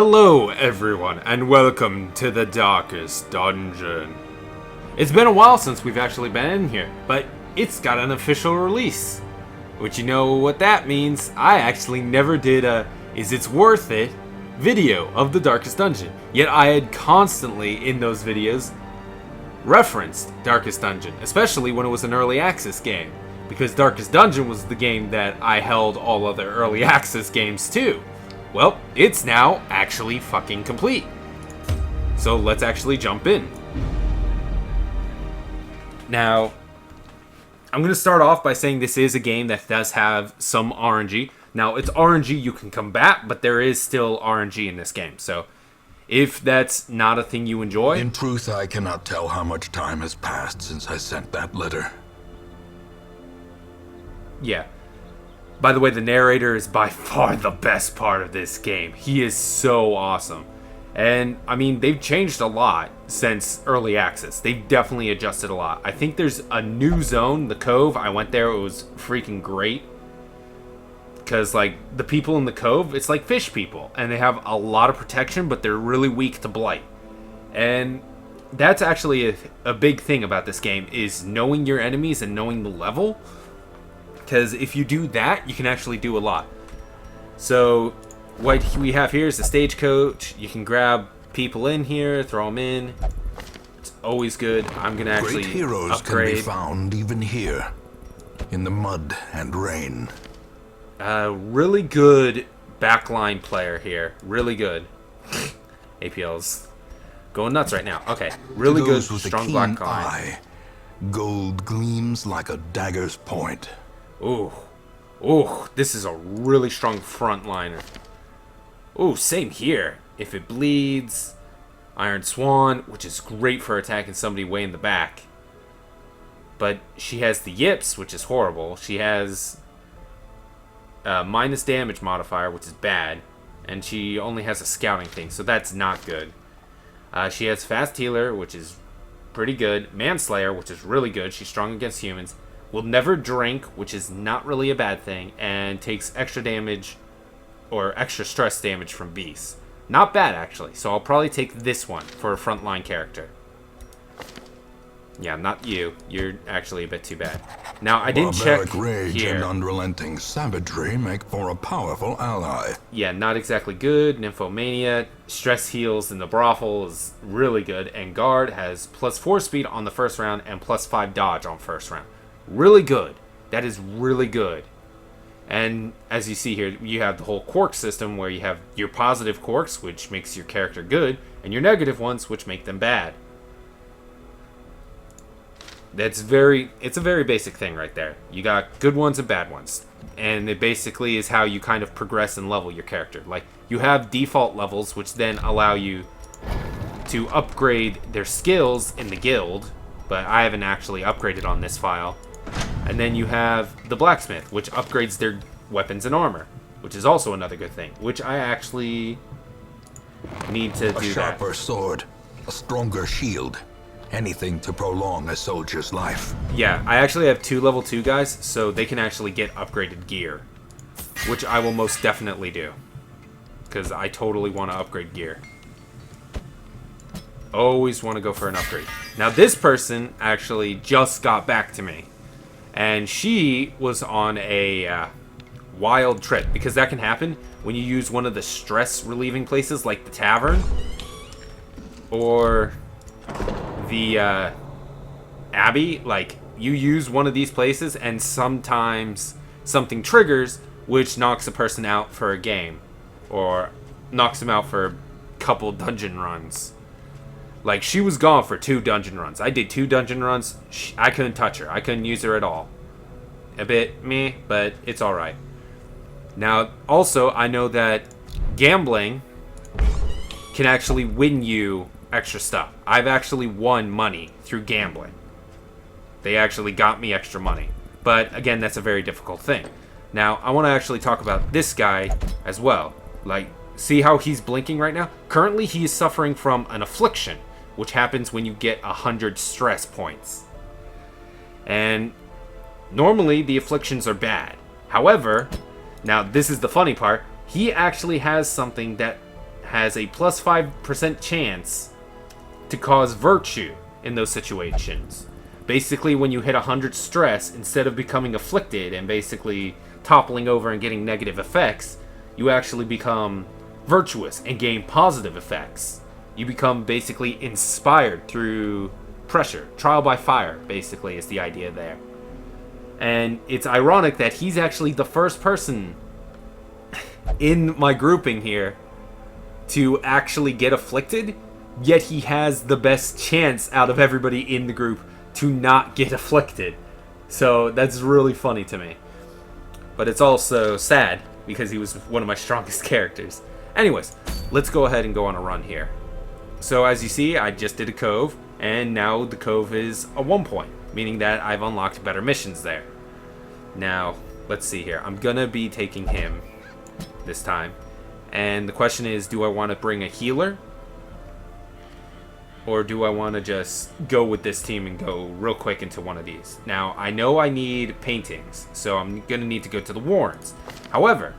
Hello everyone, and welcome to the Darkest Dungeon. It's been a while since we've actually been in here, but it's got an official release. Which, you know what that means? I actually never did a Is It's Worth It video of the Darkest Dungeon. Yet I had constantly, in those videos, referenced Darkest Dungeon, especially when it was an early access game. Because Darkest Dungeon was the game that I held all other early access games to. Well, it's now actually fucking complete. So let's actually jump in. Now, I'm going to start off by saying this is a game that does have some RNG. Now, it's RNG you can combat, but there is still RNG in this game. So, if that's not a thing you enjoy... In truth, I cannot tell how much time has passed since I sent that letter. Yeah. By the way, the narrator is by far the best part of this game. He is so awesome. And, I mean, they've changed a lot since early access. They've definitely adjusted a lot. I think there's a new zone, the Cove. I went there, it was freaking great. Because, like, the people in the Cove, it's like fish people. And they have a lot of protection, but they're really weak to blight. And that's actually a big thing about this game, is knowing your enemies and knowing the level. Because if you do that, you can actually do a lot. So, what we have here is the stagecoach. You can grab people in here, throw them in. It's always good. I'm going to actually Great heroes upgrade. can be found even here, in the mud and rain. Really good backline player here. Really good. APL's going nuts right now. Okay, really good, strong black eye. Gold gleams like a dagger's point. Ooh, this is a really strong frontliner. Ooh, same here. If it bleeds, Iron Swan, which is great for attacking somebody way in the back. But she has the yips, which is horrible. She has minus damage modifier, which is bad. And she only has a scouting thing, so that's not good. She has fast healer, which is pretty good. Manslayer, which is really good. She's strong against humans. Will never drink, which is not really a bad thing, and takes extra damage or extra stress damage from beasts. Not bad, actually, so I'll probably take this one for a frontline character. Yeah, not you. You're actually a bit too bad. Now, I didn't check Barbaric rage here. and unrelenting savagery make for a powerful ally. Yeah, not exactly good. Nymphomania, stress heals in the brothel is really good, and guard has +4 speed on the first round and +5 dodge on first round. Really good. That is really good. And as you see here, you have the whole quirk system where you have your positive quirks, which makes your character good, and your negative ones, which make them bad. It's a very basic thing right there. You got good ones and bad ones. And it basically is how you kind of progress and level your character. Like, you have default levels, which then allow you to upgrade their skills in the guild, but I haven't actually upgraded on this file. And then you have the blacksmith, which upgrades their weapons and armor, which is also another good thing, which I actually need to do that. A sharper sword, a stronger shield, anything to prolong a soldier's life. Yeah, I actually have 2 level 2 guys, so they can actually get upgraded gear, which I will most definitely do, because I totally want to upgrade gear. Always want to go for an upgrade. Now, this person actually just got back to me. And she was on a wild trip, because that can happen when you use one of the stress relieving places like the tavern or the abbey. Like, you use one of these places and sometimes something triggers, which knocks a person out for a game or knocks them out for a couple dungeon runs. Like, she was gone for 2 dungeon runs. I did 2 dungeon runs. I couldn't touch her. I couldn't use her at all. A bit meh, but it's alright. Now, also, I know that gambling can actually win you extra stuff. I've actually won money through gambling. They actually got me extra money. But, again, that's a very difficult thing. Now, I want to actually talk about this guy as well. Like, see how he's blinking right now? Currently, he is suffering from an affliction, which happens when you get 100 stress points. And normally the afflictions are bad. However, now this is the funny part, he actually has something that has a plus 5% chance to cause virtue in those situations. Basically, when you hit 100 stress, instead of becoming afflicted and basically toppling over and getting negative effects, you actually become virtuous and gain positive effects. You become basically inspired through pressure. Trial by fire, basically, is the idea there. And it's ironic that he's actually the first person in my grouping here to actually get afflicted, yet he has the best chance out of everybody in the group to not get afflicted. So that's really funny to me. But it's also sad because he was one of my strongest characters. Anyways, let's go ahead and go on a run here. So as you see, I just did a cove, and now the cove is a 1 point, meaning that I've unlocked better missions there. Now, let's see here. I'm gonna be taking him this time. And the question is, do I want to bring a healer? Or do I want to just go with this team and go real quick into one of these? Now, I know I need paintings, so I'm going to need to go to the Warrens. However,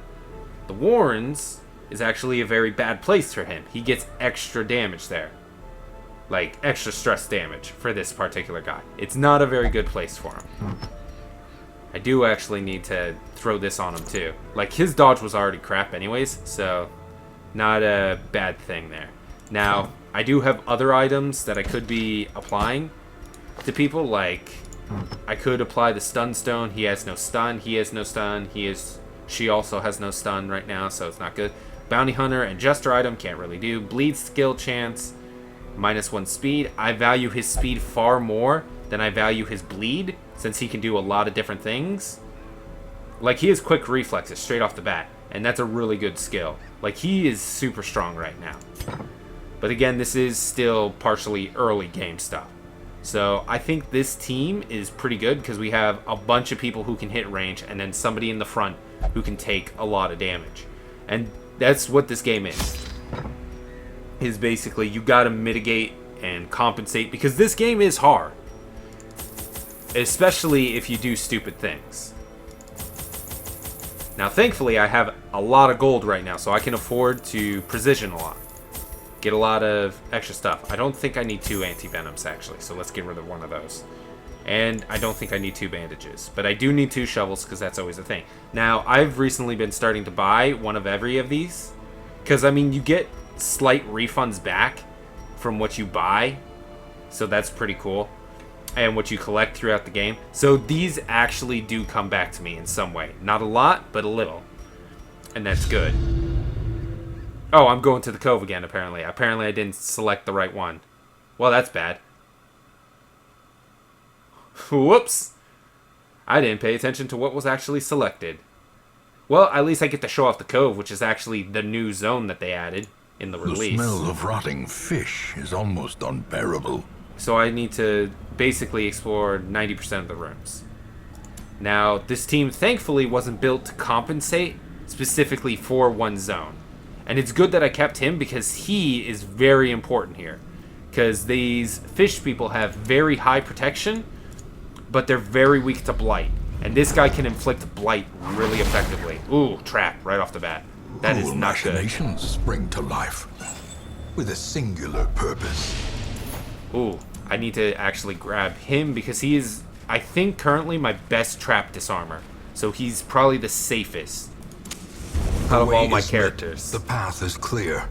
the Warrens is actually a very bad place for him. He gets extra damage there. Like, extra stress damage for this particular guy. It's not a very good place for him. I do actually need to throw this on him too. Like, his dodge was already crap anyways, so not a bad thing there. Now, I do have other items that I could be applying to people. Like, I could apply the stun stone. He has no stun. He has no stun. She also has no stun right now, so it's not good. Bounty Hunter and Jester item, can't really do. Bleed skill chance, -1 speed. I value his speed far more than I value his bleed, since he can do a lot of different things. Like, he has quick reflexes straight off the bat, and that's a really good skill. Like, he is super strong right now. But again, this is still partially early game stuff. So I think this team is pretty good because we have a bunch of people who can hit range and then somebody in the front who can take a lot of damage. And that's what this game is basically you got to mitigate and compensate, because this game is hard. Especially if you do stupid things. Now, thankfully, I have a lot of gold right now, so I can afford to precision a lot. Get a lot of extra stuff. I don't think I need 2 anti-venoms, actually, so let's get rid of one of those. And I don't think I need 2 bandages, but I do need 2 shovels, because that's always a thing. Now, I've recently been starting to buy one of every of these, because, I mean, you get slight refunds back from what you buy, so that's pretty cool. And what you collect throughout the game. So these actually do come back to me in some way. Not a lot, but a little. And that's good. Oh, I'm going to the cove again, apparently. Apparently I didn't select the right one. Well, that's bad. Whoops. I didn't pay attention to what was actually selected. Well, at least I get to show off the cove, which is actually the new zone that they added in the release. The smell of rotting fish is almost unbearable. So I need to basically explore 90% of the rooms. Now, this team thankfully wasn't built to compensate specifically for one zone. And it's good that I kept him because he is very important here. Because these fish people have very high protection, but they're very weak to blight. And this guy can inflict blight really effectively. Ooh, trap right off the bat. That is not good. Machinations spring to life with a singular purpose. Ooh, I need to actually grab him because he is, I think, currently my best trap disarmer. So he's probably the safest out of all my characters. The path is clear.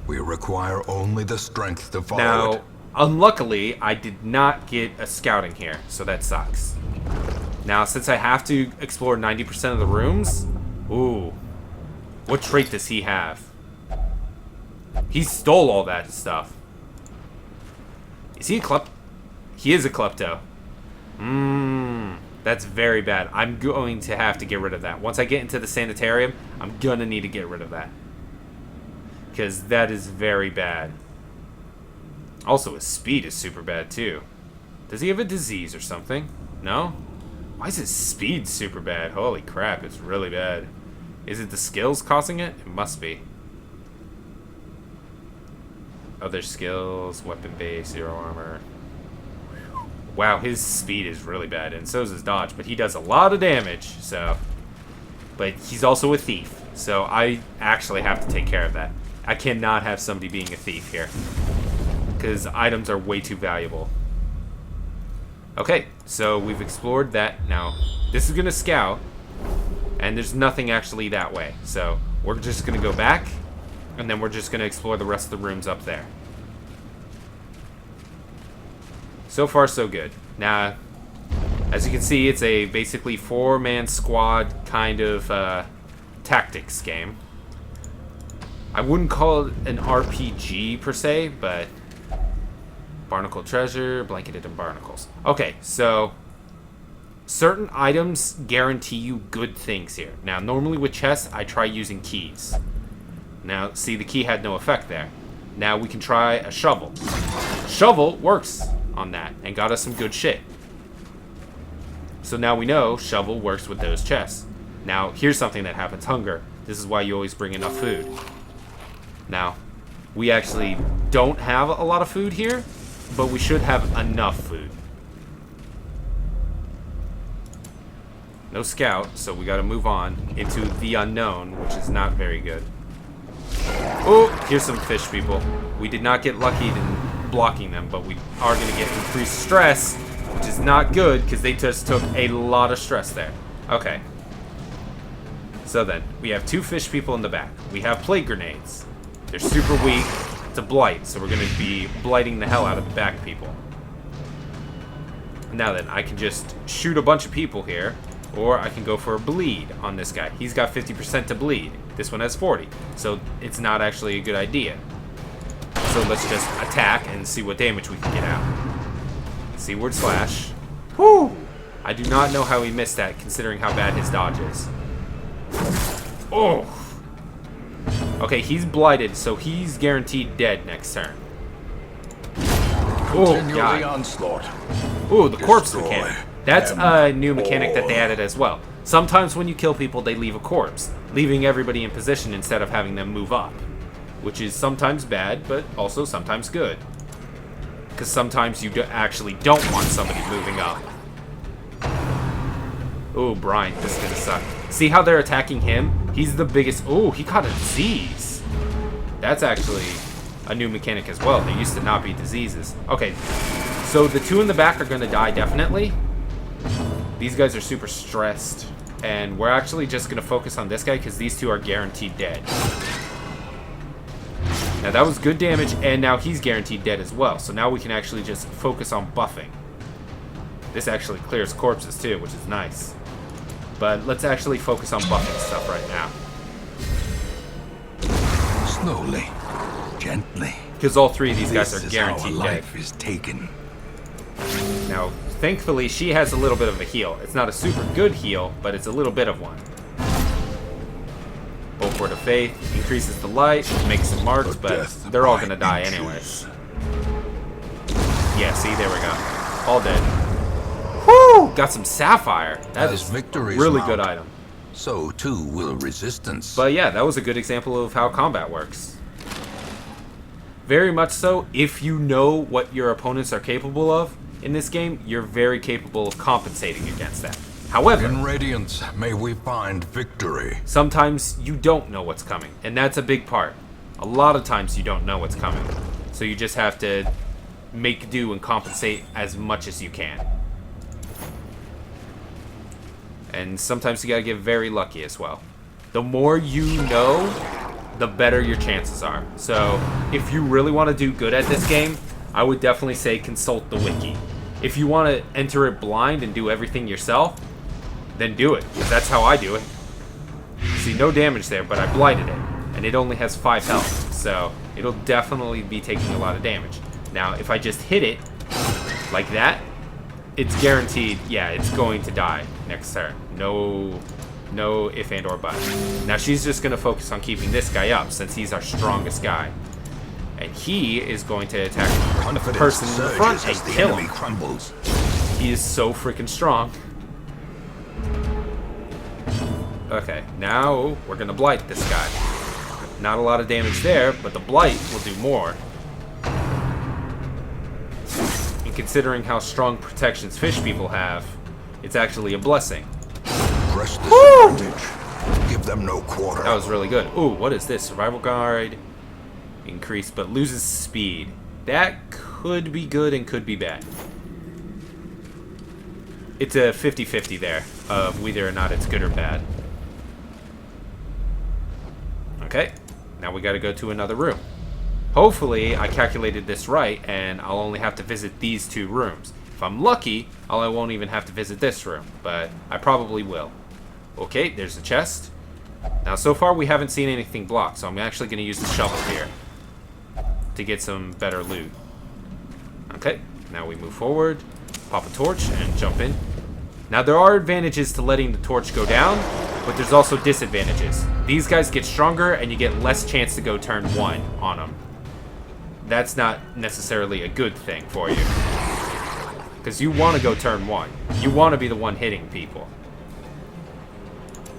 We require only the strength to follow it. Now, unluckily, I did not get a scouting here, so that sucks. Now, since I have to explore 90% of the rooms, ooh, what trait does he have? He stole all that stuff. Is he a klepto? He is a klepto. That's very bad. I'm going to have to get rid of that. Once I get into the sanitarium, I'm gonna need to get rid of that. Because that is very bad. Also, his speed is super bad, too. Does he have a disease or something? No? Why is his speed super bad? Holy crap, it's really bad. Is it the skills causing it? It must be. Other skills, weapon base, 0 armor. Wow, his speed is really bad, and so is his dodge, but he does a lot of damage, so. But he's also a thief, so I actually have to take care of that. I cannot have somebody being a thief here. Because items are way too valuable. Okay, so we've explored that. Now, this is going to scout. And there's nothing actually that way. So, we're just going to go back. And then we're just going to explore the rest of the rooms up there. So far, so good. Now, as you can see, it's a basically 4-man squad kind of tactics game. I wouldn't call it an RPG per se, but barnacle treasure, blanketed in barnacles. Okay, so certain items guarantee you good things here. Now, normally with chests, I try using keys. Now, see, the key had no effect there. Now we can try a shovel. Shovel works on that and got us some good shit. So now we know shovel works with those chests. Now, here's something that happens. Hunger. This is why you always bring enough food. Now, we actually don't have a lot of food here, but we should have enough food. No scout, so we gotta move on into the unknown, which is not very good. Oh, here's some fish people. We did not get lucky in blocking them, but we are gonna get increased stress, which is not good because they just took a lot of stress there. Okay. So then, we have 2 fish people in the back. We have plague grenades. They're super weak to blight, so we're going to be blighting the hell out of the back people. Now then, I can just shoot a bunch of people here, or I can go for a bleed on this guy. He's got 50% to bleed. This one has 40, so it's not actually a good idea. So let's just attack and see what damage we can get out. Seaward slash. Whoo! I do not know how he missed that, considering how bad his dodge is. Oh! Okay, he's blighted, so he's guaranteed dead next turn. Oh, God. Onslaught. Ooh, the corpse mechanic. That's a new mechanic that they added as well. Sometimes when you kill people, they leave a corpse, leaving everybody in position instead of having them move up. Which is sometimes bad, but also sometimes good. Because sometimes you actually don't want somebody moving up. Oh, Brian, this is gonna suck. See how they're attacking him? He's the biggest. Oh, he caught a disease. That's actually a new mechanic as well. There used to not be diseases. Okay, so the 2 in the back are gonna die definitely. These guys are super stressed. And we're actually just gonna focus on this guy because these 2 are guaranteed dead. Now that was good damage, and now he's guaranteed dead as well. So now we can actually just focus on buffing. This actually clears corpses too, which is nice. But let's actually focus on buffing stuff right now. Slowly, gently. Because all 3 of these guys are This guaranteed is how a dead. life is taken. Now, thankfully, she has a little bit of a heal. It's not a super good heal, but it's a little bit of one. Bolt Word of Faith increases the light, makes some marks, but they're all gonna die anyways. Yeah, see, there we go. All dead. Woo! Got some sapphire. That is a really good item. So too will resistance. But yeah, that was a good example of how combat works. Very much so. If you know what your opponents are capable of in this game, you're very capable of compensating against that. However, in Radiance, may we find victory. sometimes you don't know what's coming, and that's a big part. A lot of times you don't know what's coming. So you just have to make do and compensate as much as you can. And sometimes you gotta get very lucky as well. The more you know, the better your chances are. So if you really want to do good at this game, I would definitely say consult the wiki. If you want to enter it blind and do everything yourself, then do it, because that's how I do it. See, no damage there, but I blighted it, and it only has 5 health, so it'll definitely be taking a lot of damage. Now, if I just hit it like that, it's guaranteed, yeah, it's going to die next turn. No if and or but. Now, she's just going to focus on keeping this guy up, since he's our strongest guy. And he is going to attack the person in the front and kill him. Crumbles. He is so freaking strong. Okay, now we're gonna blight this guy. Not a lot of damage there, but the blight will do more. And considering how strong protections fish people have, it's actually a blessing. Press this advantage. Give them no quarter. That was really good. Ooh, what is this? Survival guide. Increase, but loses speed. That could be good and could be bad. It's a 50-50 there of whether or not it's good or bad. Okay, now we gotta go to another room. Hopefully, I calculated this right, and I'll only have to visit these 2 rooms. If I'm lucky, I won't even have to visit this room, but I probably will. Okay, there's a chest. Now, so far, we haven't seen anything blocked, so I'm actually going to use the shovel here to get some better loot. Okay, now we move forward, pop a torch, and jump in. Now, there are advantages to letting the torch go down, but there's also disadvantages. These guys get stronger, and you get less chance to go turn 1 on them. That's not necessarily a good thing for you. Because you want to go turn 1. You want to be the one hitting people.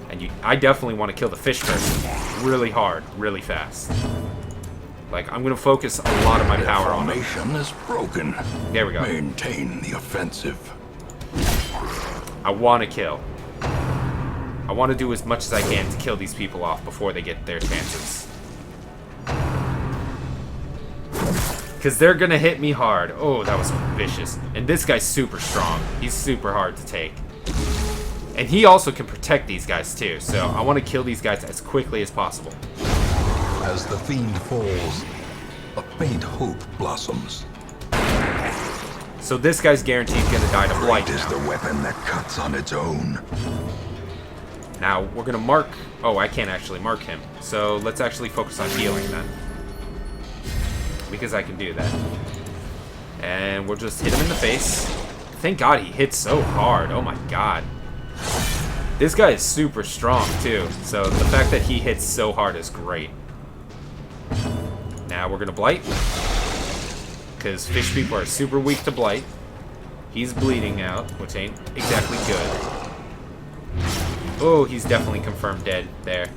And I definitely want to kill the fish person really hard, really fast. Like, I'm going to focus a lot of my power on them. Formation is broken. There we go. Maintain the offensive. I want to kill. I want to do as much as I can to kill these people off before they get their chances. Because they're going to hit me hard. Oh, that was vicious. And this guy's super strong. He's super hard to take. And he also can protect these guys too. So I want to kill these guys as quickly as possible. As the fiend falls, a faint hope blossoms. So this guy's guaranteed going to die to blight Blight is now. the weapon that cuts on its own. Now, we're going to mark... Oh, I can't actually mark him. So let's actually focus on healing then. Because I can do that. And we'll just hit him in the face. Thank God he hits so hard. Oh my God. This guy is super strong too. So the fact that he hits so hard is great. Now we're going to blight. Because fish people are super weak to blight. He's bleeding out, which ain't exactly good. Oh, he's definitely confirmed dead there.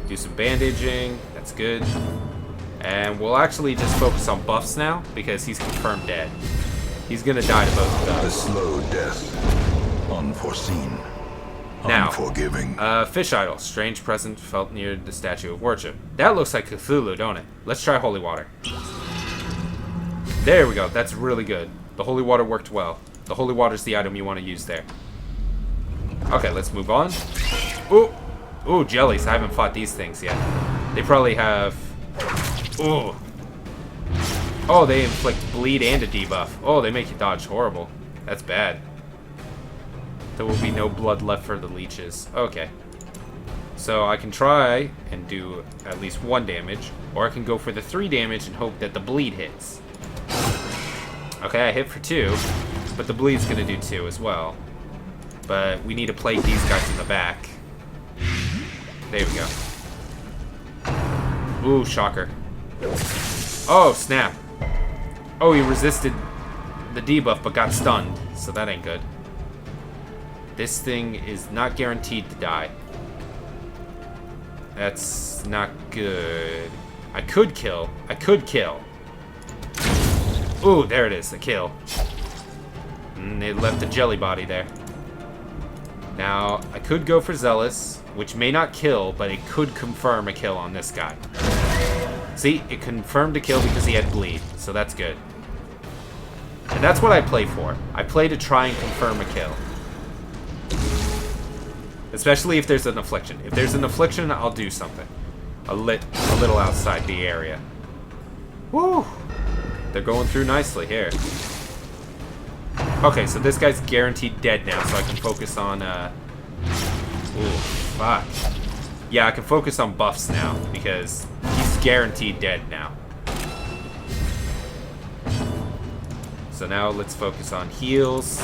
Do some bandaging. That's good. And we'll actually just focus on buffs now, because he's confirmed dead. He's gonna die to both of A those. slow death. Unforeseen. Now, Unforgiving. Fish idol. Strange presence felt near the statue of worship. That looks like Cthulhu, don't it? Let's try holy water. There we go. That's really good. The holy water worked well. The holy water's the item you want to use there. Okay, let's move on. Ooh! Ooh, jellies. I haven't fought these things yet. They probably have... Ooh. Oh, they inflict bleed and a debuff. Oh, they make you dodge horrible. That's bad. There will be no blood left for the leeches. Okay. So I can try and do at least 1 damage, or I can go for the 3 damage and hope that the bleed hits. Okay, I hit for 2, but the bleed's gonna do 2 as well. But we need to plate these guys in the back. There we go. Ooh, shocker. Oh, snap. Oh, he resisted the debuff but got stunned, so that ain't good. This thing is not guaranteed to die. That's not good. I could kill. I could kill. Ooh, there it is, the kill. And it left a jelly body there. Now, I could go for Zealous, which may not kill, but it could confirm a kill on this guy. See, it confirmed a kill because he had bleed, so that's good. And that's what I play for. I play to try and confirm a kill. Especially if there's an affliction. If there's an affliction, I'll do something. A little outside the area. Woo! They're going through nicely here. Okay, so this guy's guaranteed dead now, so I can focus on, Ooh, fuck. Yeah, I can focus on buffs now, because he's guaranteed dead now. So now let's focus on heals.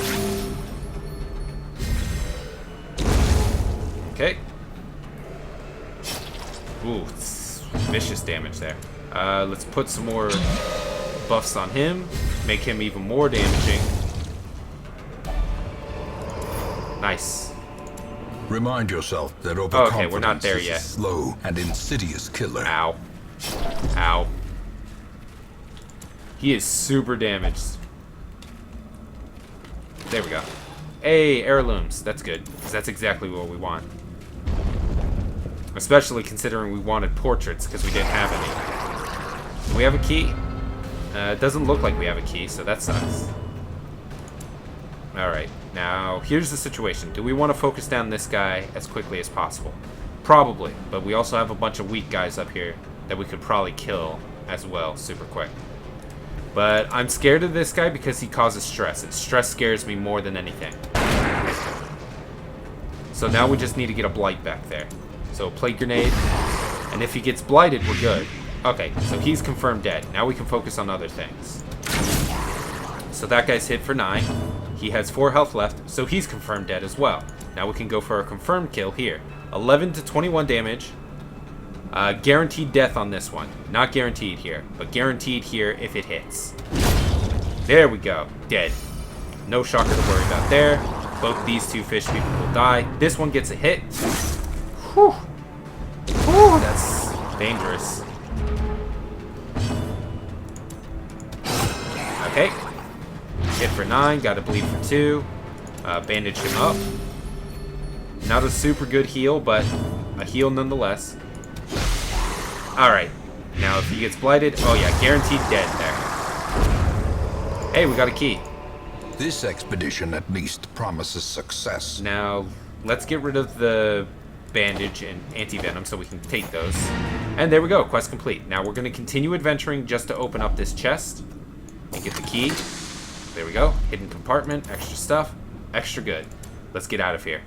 Okay. Ooh, it's vicious damage there. Let's put some more buffs on him. Make him even more damaging. Nice. Remind yourself that overconfidence Okay, we're not there is yet. a slow and insidious killer. Ow. Ow. He is super damaged. There we go. Hey, heirlooms. That's good, because that's exactly what we want. Especially considering we wanted portraits, because we didn't have any. Do we have a key? It doesn't look like we have a key, so that sucks. Alright, now here's the situation. Do we want to focus down this guy as quickly as possible? Probably, but we also have a bunch of weak guys up here that we could probably kill as well super quick. But I'm scared of this guy because he causes stress, and stress scares me more than anything. So now we just need to get a blight back there. So plague grenade, and if he gets blighted, we're good. Okay, so he's confirmed dead. Now we can focus on other things. So that guy's hit for 9. He has 4 health left, so he's confirmed dead as well. Now we can go for a confirmed kill here. 11 to 21 damage. Guaranteed death on this one. Not guaranteed here, but guaranteed here if it hits. There we go. Dead. No shocker to worry about there. Both these 2 fish people will die. This one gets a hit. Whew. Whew, that's dangerous. Okay. Hit for 9. Got to bleed for 2. Bandage him up. Not a super good heal, but a heal nonetheless. Alright. Now if he gets blighted... Oh yeah, guaranteed dead there. Hey, we got a key. This expedition at least promises success. Now, let's get rid of the bandage and anti-venom so we can take those. And there we go, quest complete. Now we're going to continue adventuring just to open up this chest and get the key. There we go. Hidden compartment, extra stuff, extra good. Let's get out of here.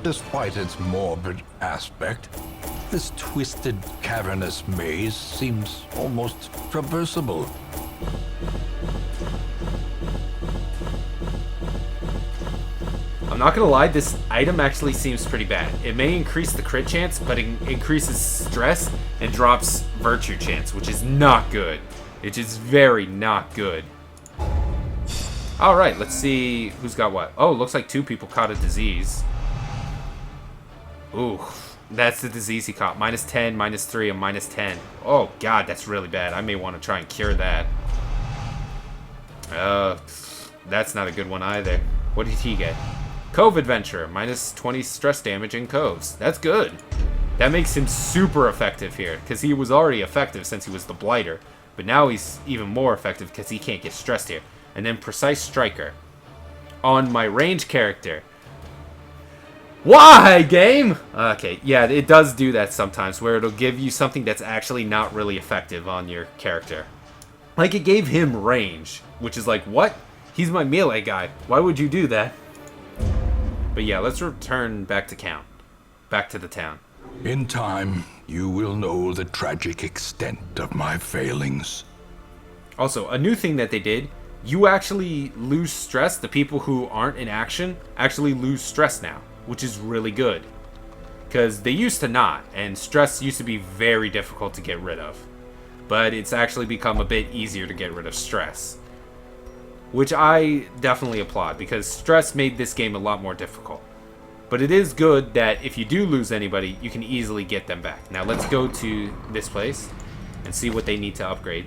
Despite its morbid aspect, this twisted, cavernous maze seems almost traversable. I'm not gonna lie, this item actually seems pretty bad. It may increase the crit chance, but it increases stress and drops virtue chance, which is not good. It is very not good. Alright, let's see who's got what. Oh, looks like 2 people caught a disease. Ooh, that's the disease he caught. -10, -3, and -10. Oh god, that's really bad. I may want to try and cure that. That's not a good one either. What did he get? Cove Adventure, -20 stress damage in coves. That's good. That makes him super effective here, because he was already effective since he was the Blighter. But now he's even more effective because he can't get stressed here. And then Precise Striker. On my range character. Why, game? Okay, yeah, it does do that sometimes, where it'll give you something that's actually not really effective on your character. Like, it gave him range, which is like, what? He's my melee guy. Why would you do that? But yeah, let's return back to town. Back to the town. In time, you will know the tragic extent of my failings. Also, a new thing that they did, you actually lose stress. The people who aren't in action actually lose stress now, which is really good. Because they used to not, and stress used to be very difficult to get rid of. But it's actually become a bit easier to get rid of stress. Which I definitely applaud, because stress made this game a lot more difficult. But it is good that if you do lose anybody, you can easily get them back. Now let's go to this place and see what they need to upgrade.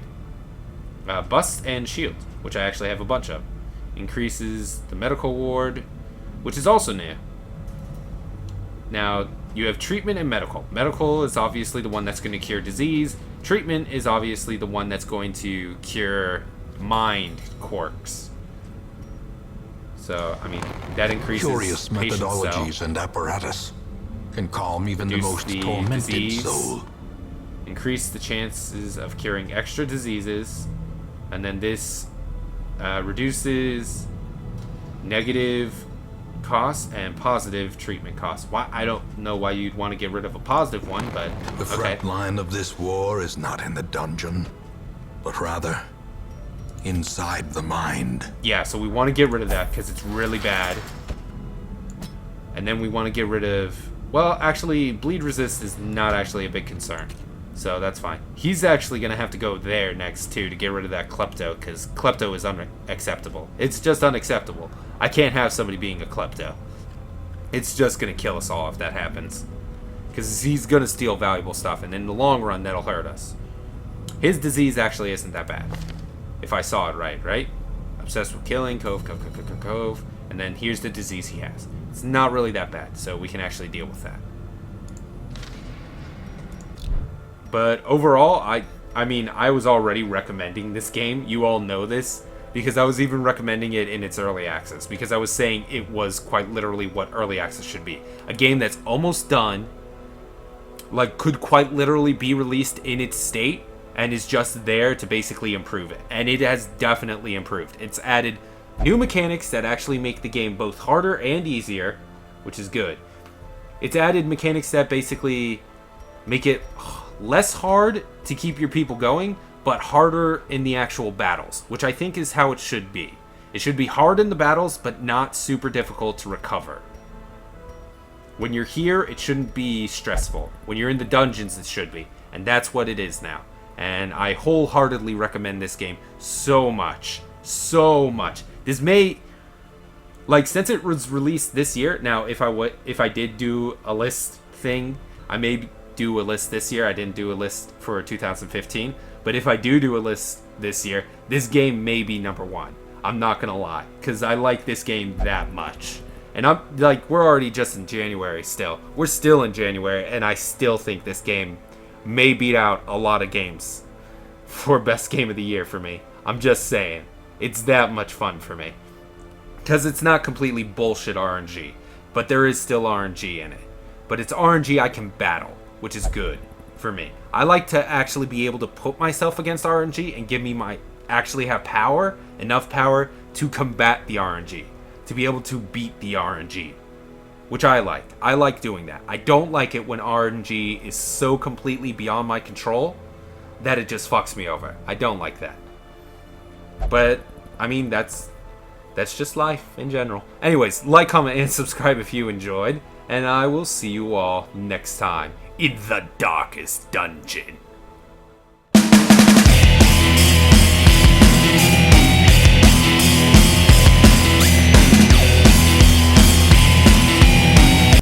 Bust and shield, which I actually have a bunch of. Increases the medical ward, which is also new. Now, you have treatment and medical. Medical is obviously the one that's going to cure disease. Treatment is obviously the one that's going to cure mind quirks. So, I mean, that increases Curious methodologies and apparatus can calm even the most tormented soul. Increase the chances of curing extra diseases. And then this reduces negative costs and positive treatment costs. Why? I don't know why you'd want to get rid of a positive one, but the front line of this war is not in the dungeon, but rather inside the mind. Yeah, so we want to get rid of that because it's really bad. And then we want to get rid of... Well, actually, bleed resist is not actually a big concern. So that's fine. He's actually going to have to go there next, too, to get rid of that klepto, because klepto is unacceptable. It's just unacceptable. I can't have somebody being a klepto. It's just going to kill us all if that happens. Because he's going to steal valuable stuff, and in the long run, that'll hurt us. His disease actually isn't that bad. If I saw it right? Obsessed with killing, cove, and then here's the disease he has. It's not really that bad, so we can actually deal with that. But overall, I mean, I was already recommending this game. You all know this. Because I was even recommending it in its early access. Because I was saying it was quite literally what early access should be. A game that's almost done. Like, could quite literally be released in its state. And is just there to basically improve it. And it has definitely improved. It's added new mechanics that actually make the game both harder and easier. Which is good. It's added mechanics that basically make it less hard to keep your people going, but harder in the actual battles, which I think is how it should be. It should be hard in the battles, but not super difficult to recover. When you're here, it shouldn't be stressful. When you're in the dungeons, it should be. And that's what it is now. And I wholeheartedly recommend this game so much. So much. This may... Like, since it was released this year, now, if I did do a list thing, I may do a list this year. I didn't do a list for 2015. But if I do a list this year, this game may be number one. I'm not going to lie. Because I like this game that much. And I'm, like, we're already just in January still. We're still in January, and I still think this game may beat out a lot of games for best game of the year for me. I'm just saying. It's that much fun for me. Because it's not completely bullshit RNG. But there is still RNG in it. But it's RNG I can battle, which is good for me. I like to actually be able to put myself against RNG and give me actually have power, enough power to combat the RNG. To be able to beat the RNG. Which I like. I like doing that. I don't like it when RNG is so completely beyond my control that it just fucks me over. I don't like that. But, I mean, that's just life in general. Anyways, like, comment, and subscribe if you enjoyed. And I will see you all next time in the darkest dungeon.